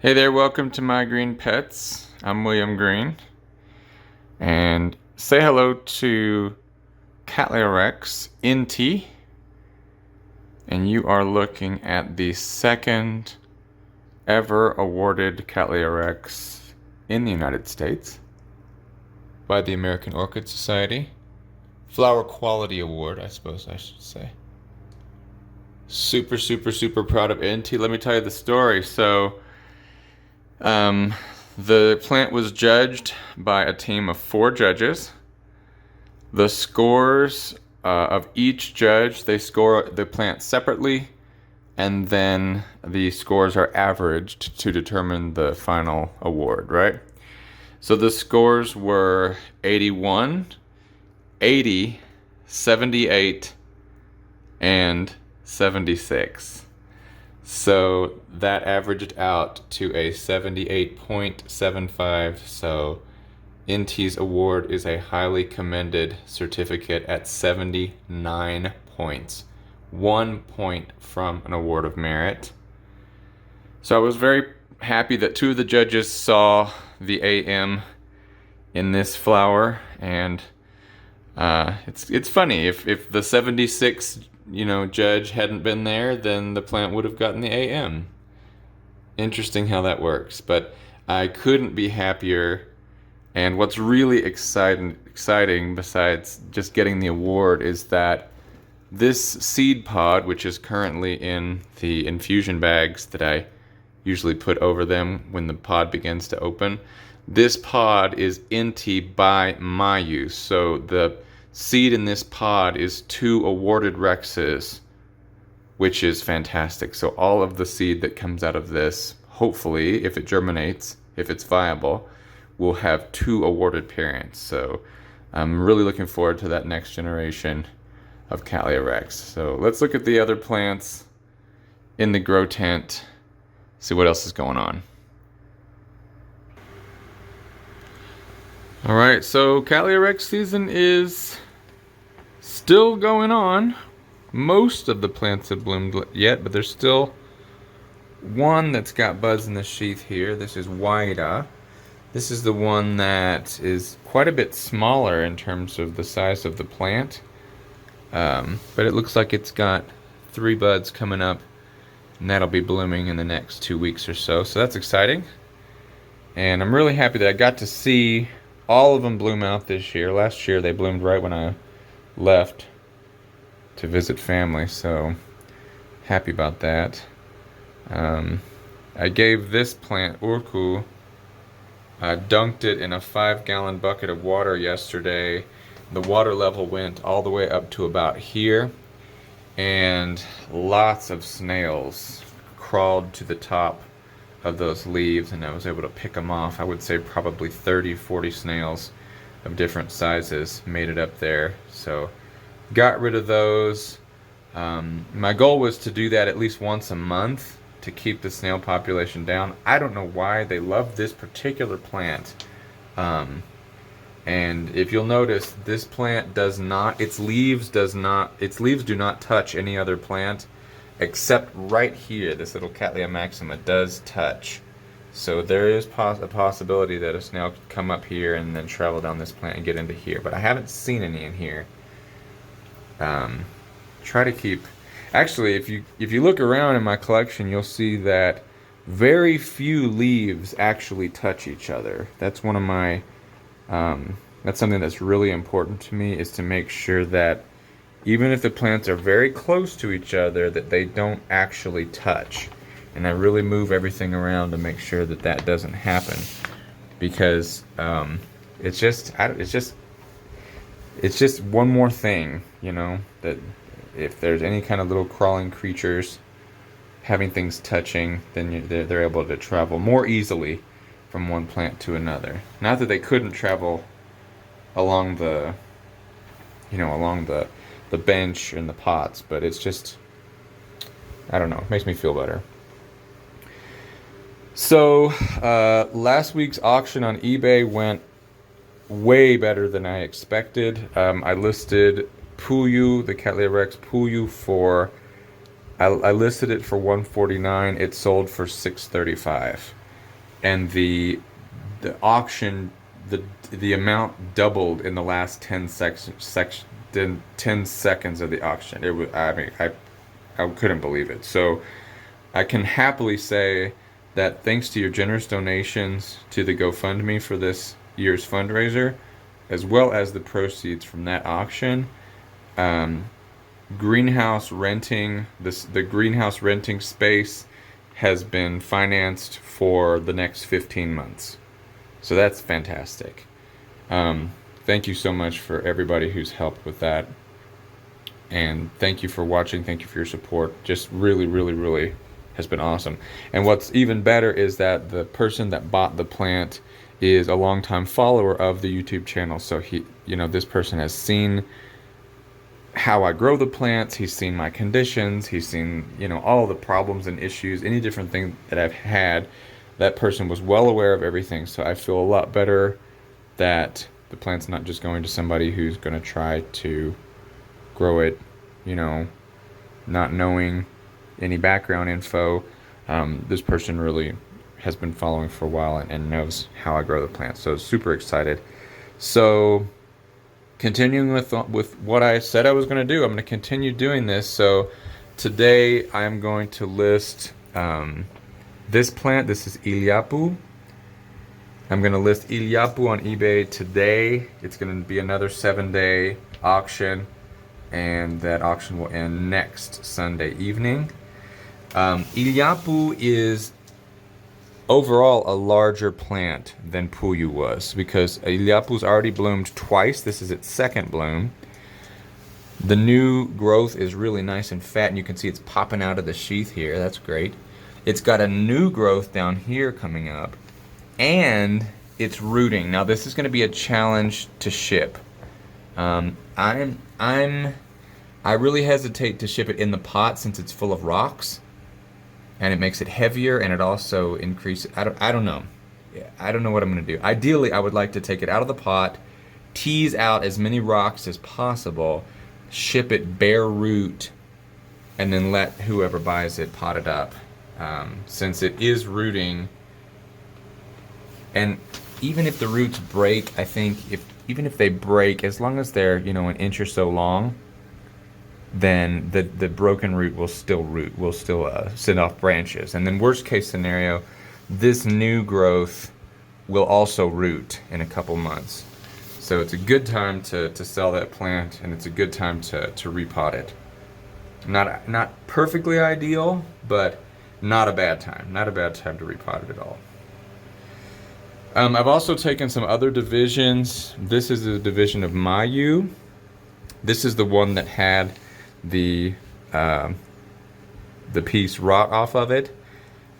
Hey there, welcome to My Green Pets. I'm William Green. And say hello to Cattleya Rex, Inti. And you are looking at the second ever awarded Cattleya Rex in the United States by the American Orchid Society. Flower Quality Award, I suppose I should say. Super proud of Inti. Let me tell you the story. Um, the plant was judged by a team of 4 judges. The scores of each judge, they score the plant separately, and then the scores are averaged to determine the final award, right? So the scores were 81, 80, 78, and 76. So that averaged out to a 78.75. So Inti's award is a highly commended certificate at 79 points. 1 point from an award of merit. So I was very happy that 2 of the judges saw the AM in this flower, and it's funny, if the 76 judge hadn't been there, then the plant would have gotten the AM. Interesting how that works, but I couldn't be happier. And what's really exciting besides just getting the award is that this seed pod, which is currently in the infusion bags that I usually put over them when the pod begins to open, this pod is Inti by my use. So the seed in this pod is 2 awarded Rexes, which is fantastic. So all of the seed that comes out of this, hopefully, if it germinates, if it's viable, will have 2 awarded parents. So I'm really looking forward to that next generation of Cattleya Rex. So let's look at the other plants in the grow tent, see what else is going on. All right, so Cattleya Rex season is still going on. Most of the plants have bloomed yet, but there's still one that's got buds in the sheath here. This is Wida. This is the one that is quite a bit smaller in terms of the size of the plant. But it looks like it's got 3 buds coming up, and that'll be blooming in the next 2 weeks or so. So that's exciting. And I'm really happy that I got to see all of them bloom out this year. Last year they bloomed right when I left to visit family, so happy about that. I gave this plant, Urku, dunked it in a 5-gallon bucket of water yesterday. The water level went all the way up to about here, and lots of snails crawled to the top of those leaves, and I was able to pick them off. I would say probably 30-40 snails of different sizes made it up there, so got rid of those. My goal was to do that at least once a month to keep the snail population down. I don't know why they love this particular plant, and if you'll notice, this plant does not, its leaves do not touch any other plant, except right here. This little Cattleya maxima does touch. So there is a possibility that a snail could come up here and then travel down this plant and get into here, but I haven't seen any in here. Try to keep, actually, if you look around in my collection, you'll see that very few leaves actually touch each other. That's one of my that's something that's really important to me, is to make sure that even if the plants are very close to each other, that they don't actually touch. And I really move everything around to make sure that that doesn't happen, because it's just one more thing, that if there's any kind of little crawling creatures having things touching, then they're able to travel more easily from one plant to another. Not that they couldn't travel along the bench and the pots, but it's just, I don't know, it makes me feel better. So last week's auction on eBay went way better than I expected. I listed Puyu, the Cattleya Rex Puyu, I listed it for $149. It sold for $635. and the auction, the amount doubled in the last 10 seconds of the auction. It was, I mean, I couldn't believe it. So I can happily say that thanks to your generous donations to the GoFundMe for this year's fundraiser, as well as the proceeds from that auction, um, greenhouse renting, the greenhouse renting space has been financed for the next 15 months. So that's fantastic. Thank you so much for everybody who's helped with that. And thank you for watching. Thank you for your support. Just really, really, really has been awesome. And what's even better is that the person that bought the plant is a longtime follower of the YouTube channel. So this person has seen how I grow the plants. He's seen my conditions. He's seen, all the problems and issues, any different thing that I've had. That person was well aware of everything. So I feel a lot better that the plant's not just going to somebody who's going to try to grow it, not knowing any background info. This person really has been following for a while and knows how I grow the plants. So super excited. So continuing with what I said I was going to do, I'm going to continue doing this. So today I'm going to list this plant. This is Illapu. I'm going to list Illapu on eBay today. It's going to be another 7-day auction, and that auction will end next Sunday evening. Illapu is overall a larger plant than Puyu was, because Illapu's already bloomed twice. This is its second bloom. The new growth is really nice and fat, and you can see it's popping out of the sheath here. That's great. It's got a new growth down here coming up, and it's rooting. Now this is going to be a challenge to ship. I really hesitate to ship it in the pot since it's full of rocks, and it makes it heavier, and it also increases. I don't know. I don't know what I'm going to do. Ideally, I would like to take it out of the pot, tease out as many rocks as possible, ship it bare root, and then let whoever buys it pot it up. Since it is rooting, and even if the roots break, I think even if they break, as long as they're an inch or so long, then the broken root will still root, will still send off branches. And then worst case scenario, this new growth will also root in a couple months. So it's a good time to sell that plant, and it's a good time to repot it. Not perfectly ideal, but not a bad time. Not a bad time to repot it at all. I've also taken some other divisions. This is the division of Mayu. This is the one that had the piece rot off of it.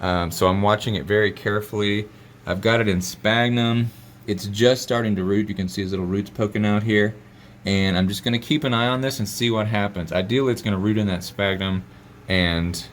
So I'm watching it very carefully. I've got it in sphagnum. It's just starting to root. You can see his little roots poking out here. And I'm just going to keep an eye on this and see what happens. Ideally, it's going to root in that sphagnum and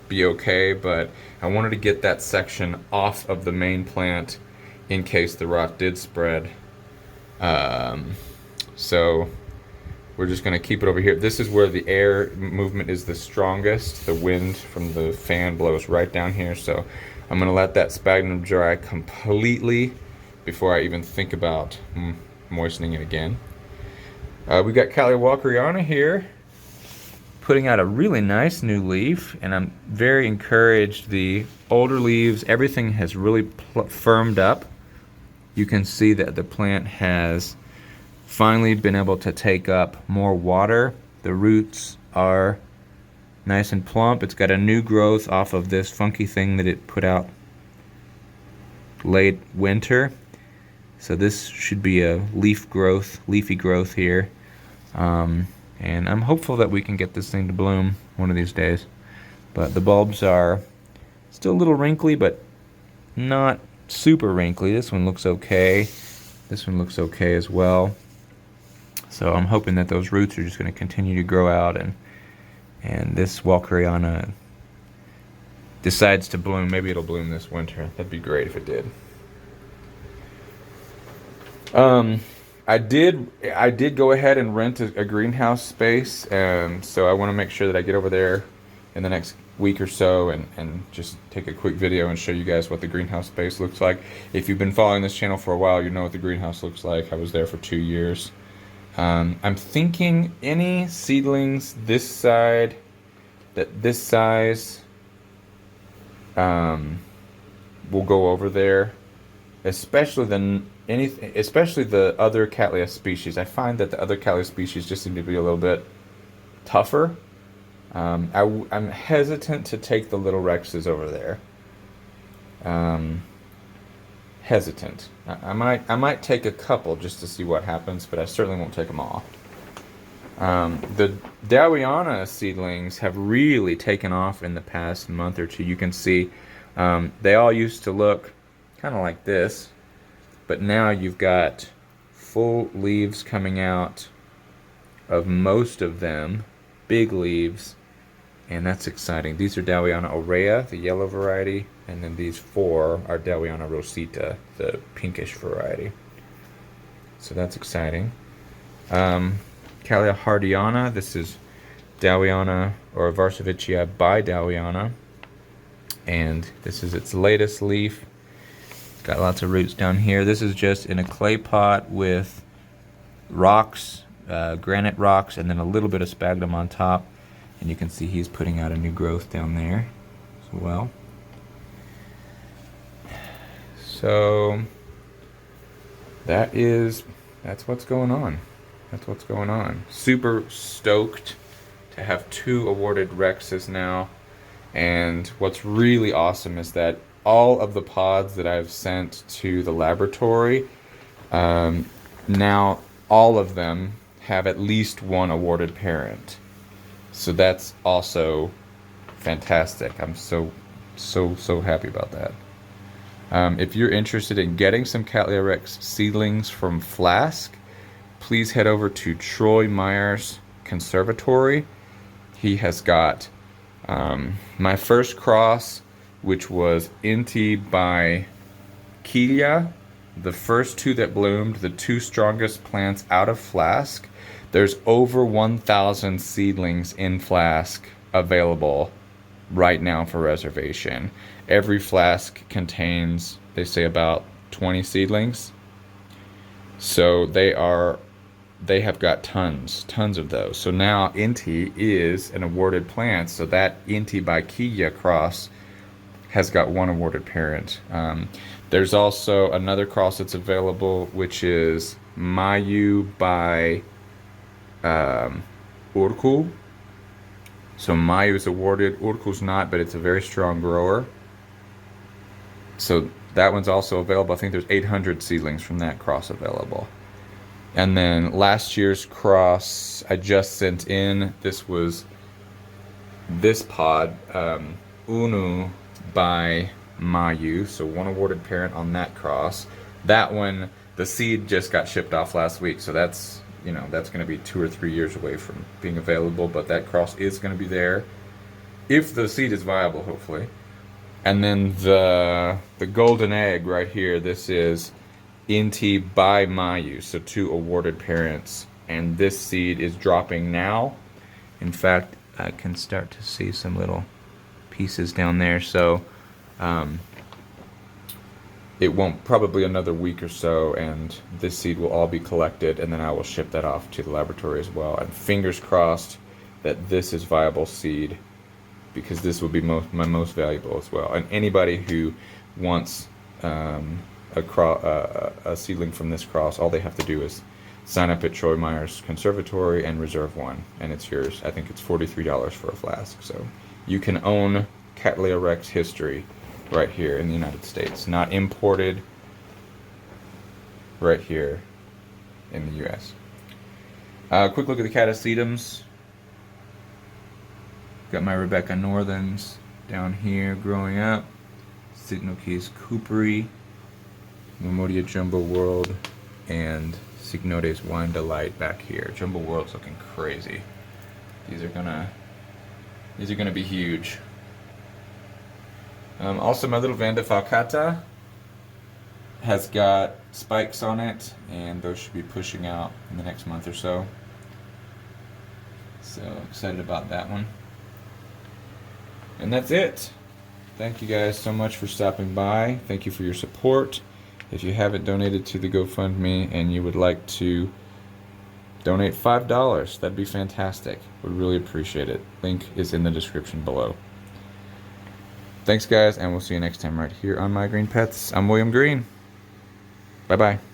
be okay, but I wanted to get that section off of the main plant in case the rot did spread. So we're just going to keep it over here. This is where the air movement is the strongest. The wind from the fan blows right down here. So I'm going to let that sphagnum dry completely before I even think about moistening it again. We got Cattleya walkeriana here, putting out a really nice new leaf, and I'm very encouraged. The older leaves, everything has really firmed up. You can see that the plant has finally been able to take up more water. The roots are nice and plump. It's got a new growth off of this funky thing that it put out late winter. So this should be a leafy growth here. And I'm hopeful that we can get this thing to bloom one of these days. But the bulbs are still a little wrinkly, but not super wrinkly. This one looks okay. This one looks okay as well. So I'm hoping that those roots are just going to continue to grow out, and this walkeriana decides to bloom. Maybe it'll bloom this winter. That'd be great if it did. I did go ahead and rent a greenhouse space, so I want to make sure that I get over there in the next week or so and just take a quick video and show you guys what the greenhouse space looks like. If you've been following this channel for a while, you know what the greenhouse looks like. I was there for 2 years. I'm thinking any seedlings this size, will go over there, especially the other Cattleya species. I find that the other Cattleya species just seem to be a little bit tougher. I'm hesitant to take the little Rexes over there. Hesitant. I might take a couple just to see what happens, but I certainly won't take them all. The Dowiana seedlings have really taken off in the past month or two. You can see they all used to look kind of like this, but now you've got full leaves coming out of most of them, big leaves, and that's exciting. These are Dowiana aurea, the yellow variety, and then these 4 are Dowiana rosita, the pinkish variety. So that's exciting. Cattleya hardiana, this is Dowiana or Varsovicia by Dowiana, and this is its latest leaf. It's got lots of roots down here. This is just in a clay pot with rocks, granite rocks, and then a little bit of sphagnum on top, and you can see he's putting out a new growth down there as well. So that's what's going on. That's what's going on. Super stoked to have 2 awarded Rexes now. And what's really awesome is that all of the pods that I've sent to the laboratory, now all of them have at least 1 awarded parent. So that's also fantastic. I'm so happy about that. If you're interested in getting some Cattleya Rex seedlings from Flask, please head over to Troy Meyer's conservatory. He has got my first cross, which was Inti by Cattleya, the first 2 that bloomed, the 2 strongest plants out of Flask. There's over 1,000 seedlings in Flask available right now for reservation. Every flask contains, they say, about 20 seedlings. So they have got tons of those. So now Inti is an awarded plant, so that Inti by Cattleya cross has got 1 awarded parent. There's also another cross that's available, which is Mayu by Urku. So Mayu is awarded, Urku's not, but it's a very strong grower. So that one's also available. I think there's 800 seedlings from that cross available. And then last year's cross I just sent in. This was this pod, Unu by Mayu. So 1 awarded parent on that cross. That one, the seed just got shipped off last week. So that's, you know, that's going to be 2 or 3 years away from being available. But that cross is going to be there if the seed is viable, hopefully. And then the golden egg right here, this is Inti by Mayu, so 2 awarded parents, and this seed is dropping now. In fact, I can start to see some little pieces down there, so it won't, probably another week or so, and this seed will all be collected, and then I will ship that off to the laboratory as well. And fingers crossed that this is viable seed, because this will be my most valuable as well. And anybody who wants a seedling from this cross, all they have to do is sign up at Troy Meyer's conservatory and reserve one, and it's yours. I think it's $43 for a flask. So you can own Cattleya Rex history right here in the United States, not imported, right here in the US. Quick look at the Catasetums. Got my Rebecca Northerns down here growing up. Cygnoches cooperi, Momodia Jumbo World, and Cygnodes Wine Delight back here. Jumbo World's looking crazy. These are gonna be huge. Also, my little Vanda falcata has got spikes on it, and those should be pushing out in the next month or so. So excited about that one. And that's it. Thank you guys so much for stopping by. Thank you for your support. If you haven't donated to the GoFundMe and you would like to donate $5, that'd be fantastic. Would really appreciate it. Link is in the description below. Thanks guys, and we'll see you next time right here on My Green Pets. I'm William Green. Bye-bye.